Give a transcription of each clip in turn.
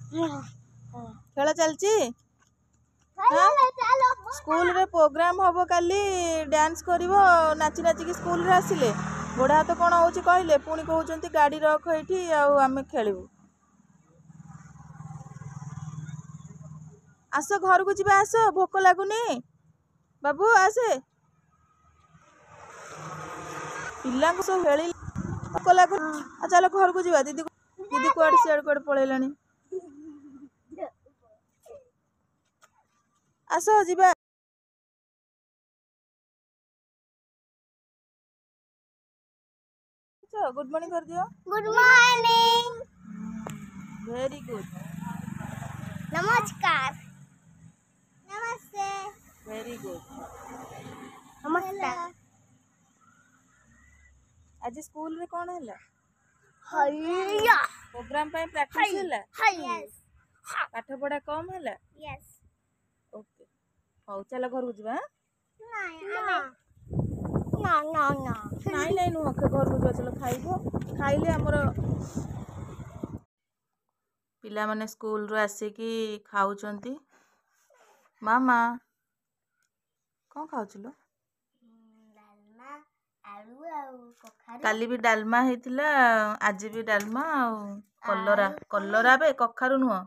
खेल चलची स्कूल रे प्रोग्राम हम काली डांस करिवो नाची नाचिकी स्कूल रे आसिले गोड़ हाथ कौन हो कहले पुणी कहते गाड़ी रख ये आम खेलू आस घर को जीवा आस भोक लगुनि बाबू आसे पिला सब खेल भोक लगुनि चल घर को जीवा दीदी दीदी कुआड़े सियाड़े कुआड़े पलैलानी आस जीवा गुड मॉर्निंग कर दियो गुड मॉर्निंग वेरी गुड नमस्कार नमस्ते वेरी गुड नमस्कार आज स्कूल रे कौन है हैया प्रोग्राम पे प्रैक्टिस है यस पाठ पढ़ा कम है यस ओके हौ चल घर को जीवा ना ना ना नाई नाई नुह घर को जीवा चलो खाइबो खाइले हमर पिला माने स्कूल रो आसिकी खाउचंती मामा कौन खाउचलो डालमा आलू आ कखारू काली भी डालमा हेतिला आज भी डालमा कलरा कलरा बे कखारू नुह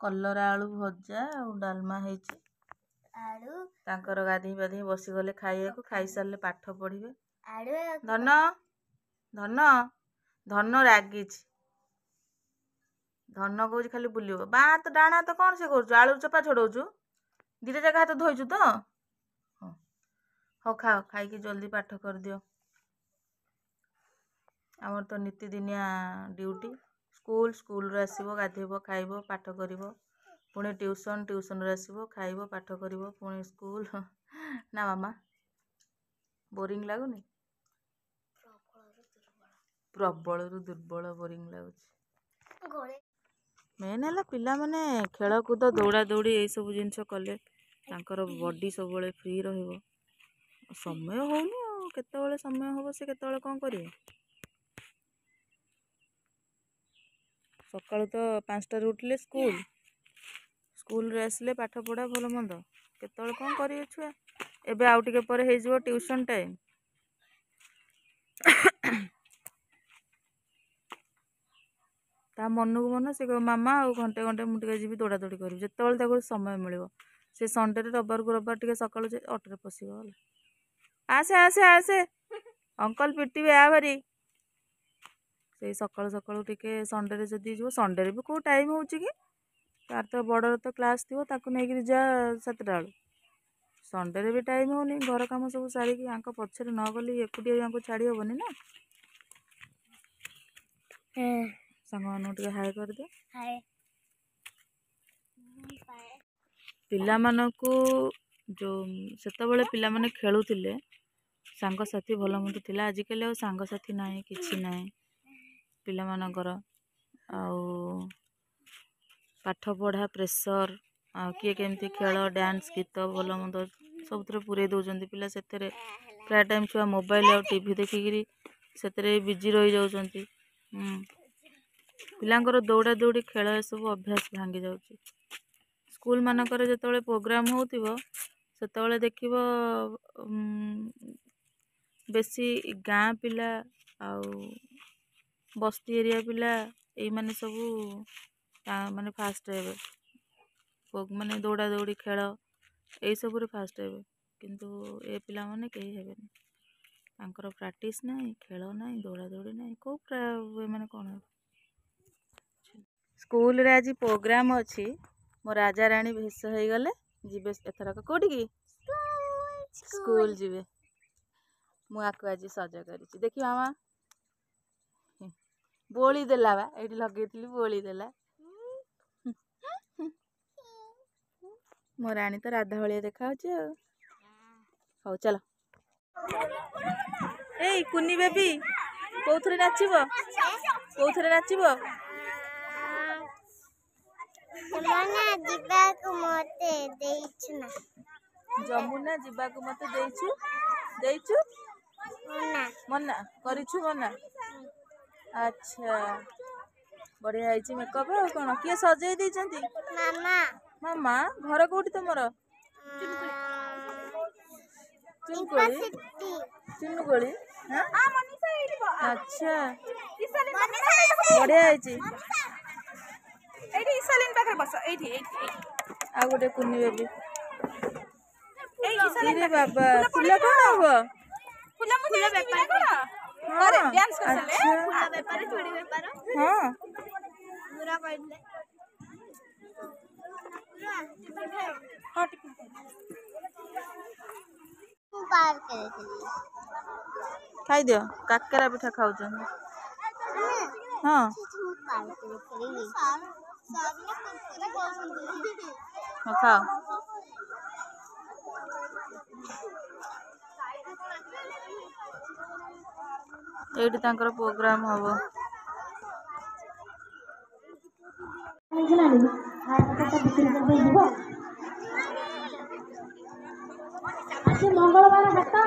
कलरा आलू भजा और डालमा हेची आलू तांकर गाधी बाधी बसी गले खाइया को खाई सारले पाठ पढ़िबे आलू धन धन धन रागिछि धन कहूँ खाली बुलियो बा हाथ डाण हाथ कौन से करूँ आलू चोपा छोड़ाऊँ दीटा जगह हाथ धोइचु तो हाँ खाओ खाई जल्दी पाठ कर दियो आमर तो नीतिदिनिया ड्यूटी स्कूल स्कूल रे आसीबो गाधेबो खाइबो पाठ करिवो पुणी ट्यूशन ट्यूशन रे आसीबो खाइबो पाठ करिवो पुणी स्कूल ना मामा बोरिंग लागुनी प्रबल रु दुर्बल बोरिंग लागुଛି मेन है पिला माने खेल कूद दौड़ा दौड़ी यही सब जिनस कले तांकर बॉडी सब फ्री रहिबो समय होनी केतेबेले समय होबो से केतेबेले कौन करिवे सकाळु तो 5टा उठिले स्कूल स्कूल रे आसिले पाठ पढ़ा भल मंद केतेबेले कौन करिवे छुआ एबे आउ टिके परे हे जिवो ट्यूशन टाइम ता मन को मन से कह मामा आ घंटे घंटे मुझे जी दौड़ा दौड़ी करी जिते समय मिल से संडे रविवार को रविवार टे सका अटोरे पशिगला आसे आसे आसे अंकल पिटिबे आ भारी से सकाळु सकाळु टिके संडे जदि जो संडे भी को टाइम हो कि तार तो बड़र तो क्लास थी ताकू नहीं जा 7टा बेलू संडे भी टाइम होनी घर काम सब सारिकी आंक पछरे न गली एकुटिया छाड़ी हेबनी ना सांग मान टे हाय कर दे पिला मानकू जो सेतबेले पिला माने खेलुथिले सांगसाथी भल मंद थिला आजिकल आ सांगसाथी नाही किछि नाही पिला मानकर आउ पाठ पढ़ा प्रेसर आ किए केमती खेल डांस गीत भल मंद सब पूरे दौरान पिला से प्राय टाइम छुआ मोबाइल और टीवी देखिकी से बिजी रही जाऊँच पिलांकर दौड़ा दौड़ी खेल सब अभ्यास भांगी जाऊँच स्कूल मानकर जिते प्रोग्राम होतिबो सेतबेले देखिबो बेसी गाँ पिला आउ बस्ती एरिया पिला यही माने सबू माने फास्ट हे माने दौड़ा दौड़ी खेल यही सब फास्ट हे किंतु ए पिला माने कहीं हेबेनी तांकर प्रैक्टिस नहीं खेल नहीं दौड़ा दौड़ी नहीं को माने कौन स्कूल रे आज प्रोग्राम अच्छी मो राजा रानी भेष हो गले जीवे एथरक कोठी की स्कूल जीवे मुआको आज सज कर देखी मामा बोली देला बा ये लगे बोली देला मो रानी तो राधा भाया देखा हौ चलो ए कुनी बेबी कौथरे नाचिबो कौथरे नाचिबो जमुना जीवाकू मते देइछु मना करिछु मना अच्छा बढ़िया है मेकअप और कौन किए सजे देइछंती मामा मामा घर कोठी तुमर चुनकोली चुनकोली अच्छा बढ़िया है आ गोटे कुनी बेबी रे बाबा फुला कौन हबो फूल बेपार हाँ डांस कर अच्छा फूल बेपार चूड़ी बेपार हाँ पूरा पड़ले पार करे खाई दियो काकेरा पिठा खाऊ हाँ पार करे हाँ खाओ एठी तांकर प्रोग्राम हबो मंगलवार हाटा